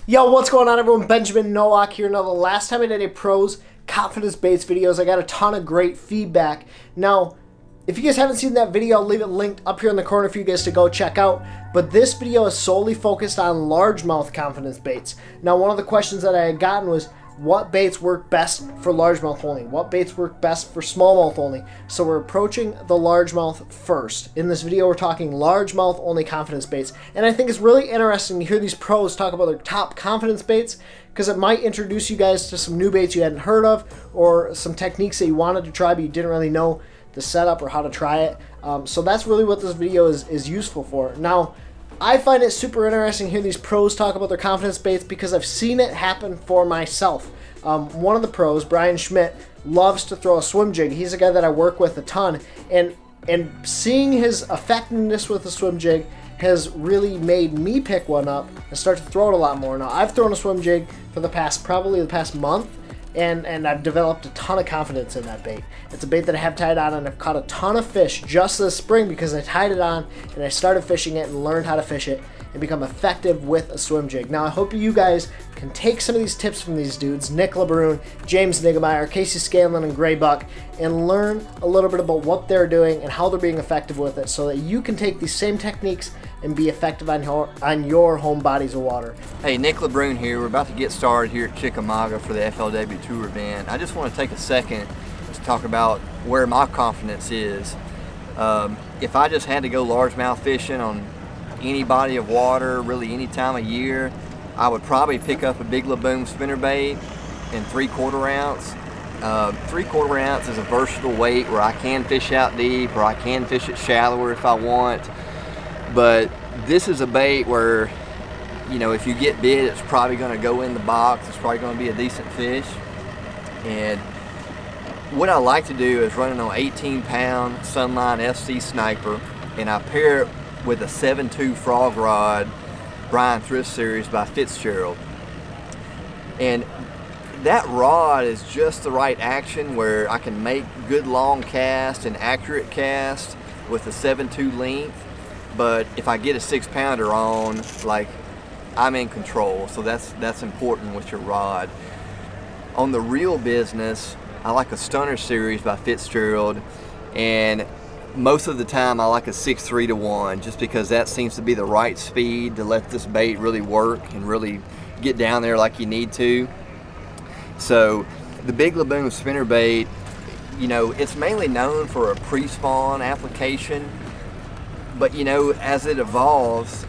Yo, what's going on everyone? Benjamin Nowak here. Now, the last time I did a pros confidence baits videos, I got a ton of great feedback. Now, if you guys haven't seen that video, I'll leave it linked up here in the corner for you guys to go check out. But this video is solely focused on largemouth confidence baits. Now, one of the questions that I had gotten was, what baits work best for largemouth only? What baits work best for smallmouth only? So we're approaching the largemouth first. In this video, we're talking largemouth only confidence baits. And I think it's really interesting to hear these pros talk about their top confidence baits, because it might introduce you guys to some new baits you hadn't heard of, or some techniques that you wanted to try but you didn't really know the setup or how to try it. So that's really what this video is useful for. Now, I find it super interesting to hear these pros talk about their confidence baits because I've seen it happen for myself. One of the pros, Brian Schmidt, loves to throw a swim jig. He's a guy that I work with a ton, and seeing his effectiveness with the swim jig has really made me pick one up and start to throw it a lot more. Now, I've thrown a swim jig for probably the past month, and I've developed a ton of confidence in that bait. It's a bait that I have tied on, and I've caught a ton of fish just this spring because I tied it on and I started fishing it and learned how to fish it and become effective with a swim jig. Now, I hope you guys can take some of these tips from these dudes, Nick LeBron, James Niggemeyer, Casey Scanlon, and Gray Buck, and learn a little bit about what they're doing and how they're being effective with it so that you can take these same techniques and be effective on your home bodies of water. Hey, Nick LeBron here. We're about to get started here at Chickamauga for the FLW Tour event. I just want to take a second to talk about where my confidence is. If I just had to go largemouth fishing on any body of water, really any time of year, I would probably pick up a big LeBron spinnerbait in 3/4 ounce. 3/4 ounce is a versatile weight where I can fish out deep or I can fish it shallower if I want. But this is a bait where, you know, if you get bit, it's probably going to go in the box. It's probably going to be a decent fish. And what I like to do is run it on 18-pound Sunline FC Sniper, and I pair it with a 7.2 frog rod, Brian Thrift Series by Fitzgerald. And that rod is just the right action where I can make good long cast and accurate cast with a 7.2 length. But if I get a 6-pounder on, like, I'm in control. So that's important with your rod. On the real business, I like a Stunner Series by Fitzgerald, and most of the time I like a 6.3 to 1, just because that seems to be the right speed to let this bait really work and really get down there like you need to. So the Big LeBron spinnerbait, you know, it's mainly known for a pre-spawn application. But, you know, as it evolves,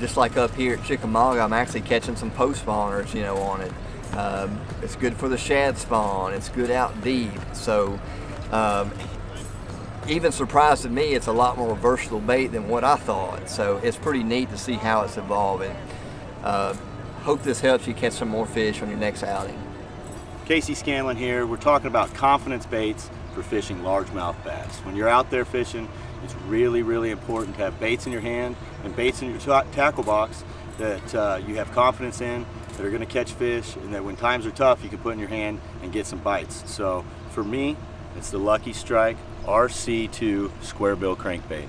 just like up here at Chickamauga, I'm actually catching some post-spawners, you know, on it. It's good for the shad spawn. It's good out deep. So, even surprised to me, it's a lot more versatile bait than what I thought. So, it's pretty neat to see how it's evolving. Hope this helps you catch some more fish on your next outing. Casey Scanlon here. We're talking about confidence baits for fishing largemouth bass. When you're out there fishing, it's really, really important to have baits in your hand and baits in your tackle box that you have confidence in, that are going to catch fish, and that when times are tough, you can put in your hand and get some bites. So for me, it's the Lucky Strike RC2 square bill crankbait.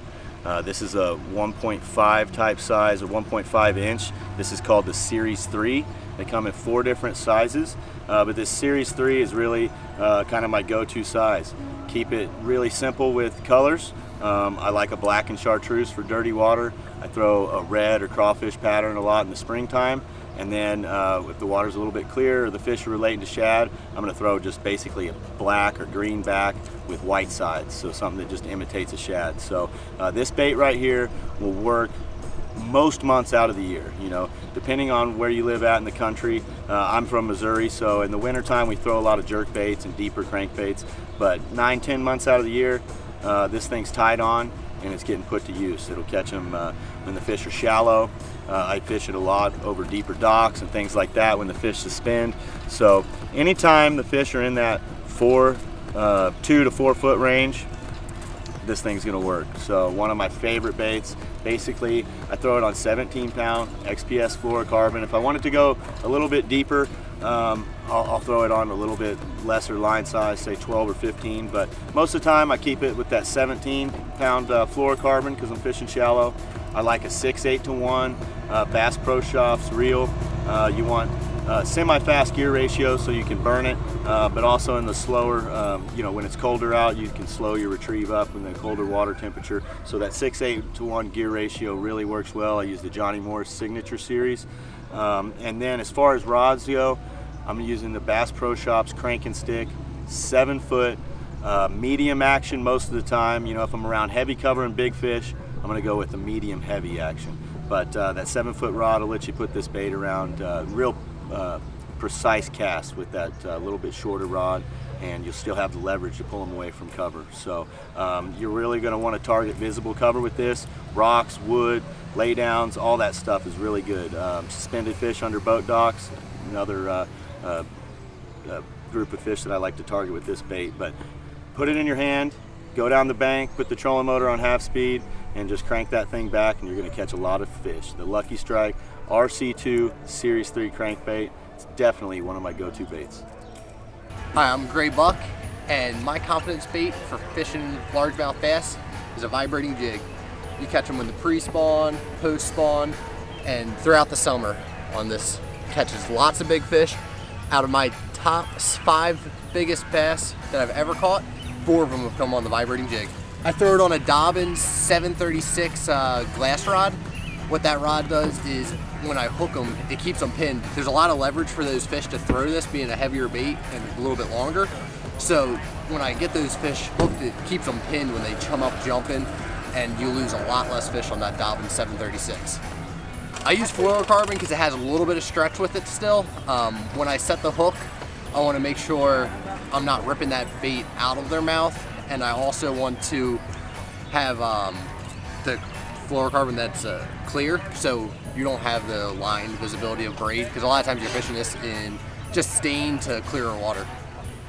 This is a 1.5 type size, or 1.5 inch. This is called the Series 3. They come in 4 different sizes, but this Series 3 is really kind of my go-to size. Keep it really simple with colors. I like a black and chartreuse for dirty water. I throw a red or crawfish pattern a lot in the springtime. And then if the water's a little bit clearer, or the fish are relating to shad, I'm going to throw just basically a black or green back with white sides, so something that just imitates a shad. So this bait right here will work most months out of the year, you know, depending on where you live at in the country. I'm from Missouri, so in the wintertime we throw a lot of jerk baits and deeper crankbaits, but 9-10 months out of the year, this thing's tied on and it's getting put to use. It'll catch them when the fish are shallow. I fish it a lot over deeper docks and things like that when the fish suspend. So anytime the fish are in that 2 to 4 foot range, this thing's gonna work. So one of my favorite baits, basically I throw it on 17-pound XPS fluorocarbon. If I want it to go a little bit deeper, I'll throw it on a little bit lesser line size, say 12 or 15, but most of the time I keep it with that 17-pound fluorocarbon because I'm fishing shallow. I like a 6/8 to 1 Bass Pro Shops reel. You want semi-fast gear ratio so you can burn it, but also in the slower, you know, when it's colder out, you can slow your retrieve up in the colder water temperature. So that 6:8 gear ratio really works well. I use the Johnny Morris Signature Series. And then as far as rods go, I'm using the Bass Pro Shops crank and stick, 7-foot, medium action most of the time. You know, if I'm around heavy cover and big fish, I'm gonna go with the medium heavy action. But that 7-foot rod will let you put this bait around real precise casts with that little bit shorter rod, and you'll still have the leverage to pull them away from cover. So you're really going to want to target visible cover with this. Rocks, wood, laydowns, all that stuff is really good. Suspended fish under boat docks, another group of fish that I like to target with this bait. But put it in your hand, go down the bank, put the trolling motor on half speed, and just crank that thing back, and you're going to catch a lot of fish. The Lucky Strike RC2 Series 3 crankbait, it's definitely one of my go-to baits. Hi, I'm Gray Buck, and my confidence bait for fishing largemouth bass is a vibrating jig. You catch them in the pre-spawn, post-spawn, and throughout the summer on this. Catches lots of big fish. Out of my top 5 biggest bass that I've ever caught, 4 of them have come on the vibrating jig. I throw it on a Dobbins 736 glass rod. What that rod does is when I hook them, it keeps them pinned. There's a lot of leverage for those fish to throw this, being a heavier bait and a little bit longer. So when I get those fish hooked, it keeps them pinned when they come up jumping, and you lose a lot less fish on that Dobbins 736. I use fluorocarbon because it has a little bit of stretch with it still. When I set the hook, I want to make sure I'm not ripping that bait out of their mouth, and I also want to have the fluorocarbon that's clear, so you don't have the line visibility of braid, because a lot of times you're fishing this in just stained to clearer water.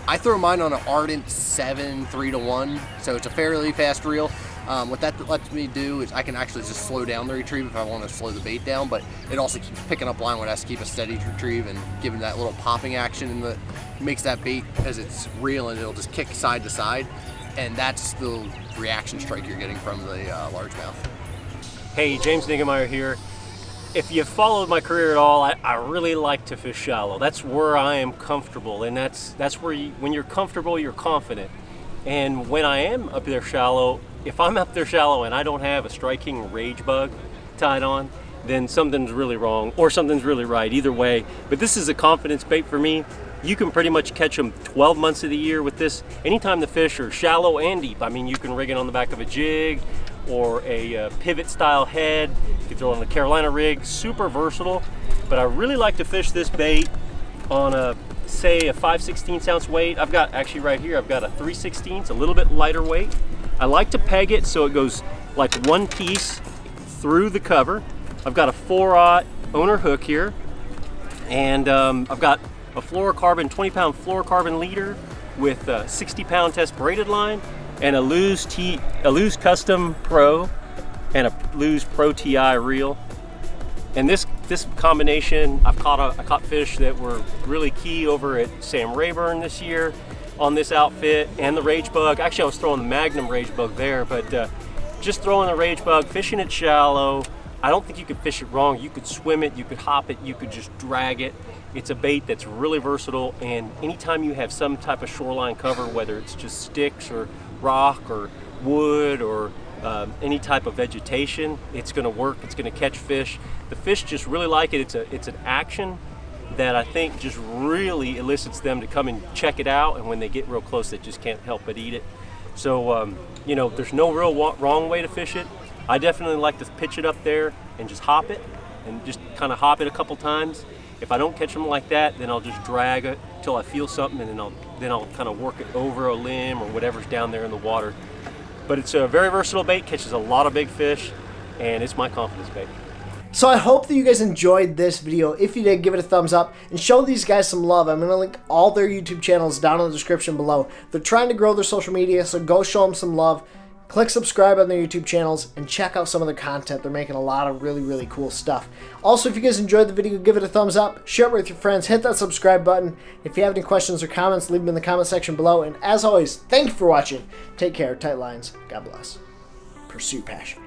I throw mine on an Ardent 7 3-to-1, so it's a fairly fast reel. What that lets me do is I can actually just slow down the retrieve if I want to slow the bait down, but it also keeps picking up line when it has to keep a steady retrieve and giving that little popping action, and it makes that bait, as it's reeling, it'll just kick side to side, and that's the reaction strike you're getting from the largemouth. Hey, James Niggemeyer here. If you've followed my career at all, I really like to fish shallow. That's where I am comfortable, and that's where when you're comfortable, you're confident. And when I am up there shallow, if I'm up there shallow and I don't have a striking rage bug tied on, then something's really wrong or something's really right, either way. But this is a confidence bait for me. You can pretty much catch them 12 months of the year with this. Anytime the fish are shallow and deep. I mean, you can rig it on the back of a jig or a pivot style head. You can throw it on a Carolina rig, super versatile. But I really like to fish this bait on a, say, a 5/16 ounce weight. I've got, actually right here, I've got a 3/16, a little bit lighter weight. I like to peg it so it goes like one piece through the cover. I've got a 4/0 owner hook here, and I've got a fluorocarbon, 20-pound fluorocarbon leader with a 60-pound test braided line, and a Lew's Custom Pro and a Lew's Pro TI reel. And this combination, I caught fish that were really key over at Sam Rayburn this year on this outfit, and the rage bug. Actually, I was throwing the Magnum rage bug there, but just throwing the rage bug, fishing it shallow. I don't think you could fish it wrong. You could swim it, you could hop it, you could just drag it. It's a bait that's really versatile, and anytime you have some type of shoreline cover, whether it's just sticks or rock or wood or any type of vegetation, it's going to work. It's going to catch fish. The fish just really like it. It's an action that I think just really elicits them to come and check it out, and when they get real close, they just can't help but eat it. So you know, there's no real wrong way to fish it. I definitely like to pitch it up there and just hop it, and just kind of hop it a couple times. If I don't catch them like that, then I'll just drag it till I feel something, and then I'll kind of work it over a limb or whatever's down there in the water. But it's a very versatile bait, catches a lot of big fish, and it's my confidence bait. So I hope that you guys enjoyed this video. If you did, give it a thumbs up and show these guys some love. I'm going to link all their YouTube channels down in the description below. They're trying to grow their social media, so go show them some love. Click subscribe on their YouTube channels and check out some of their content. They're making a lot of really, really cool stuff. Also, if you guys enjoyed the video, give it a thumbs up, share it with your friends, hit that subscribe button. If you have any questions or comments, leave them in the comment section below. And as always, thank you for watching. Take care, tight lines, God bless. Pursue passion.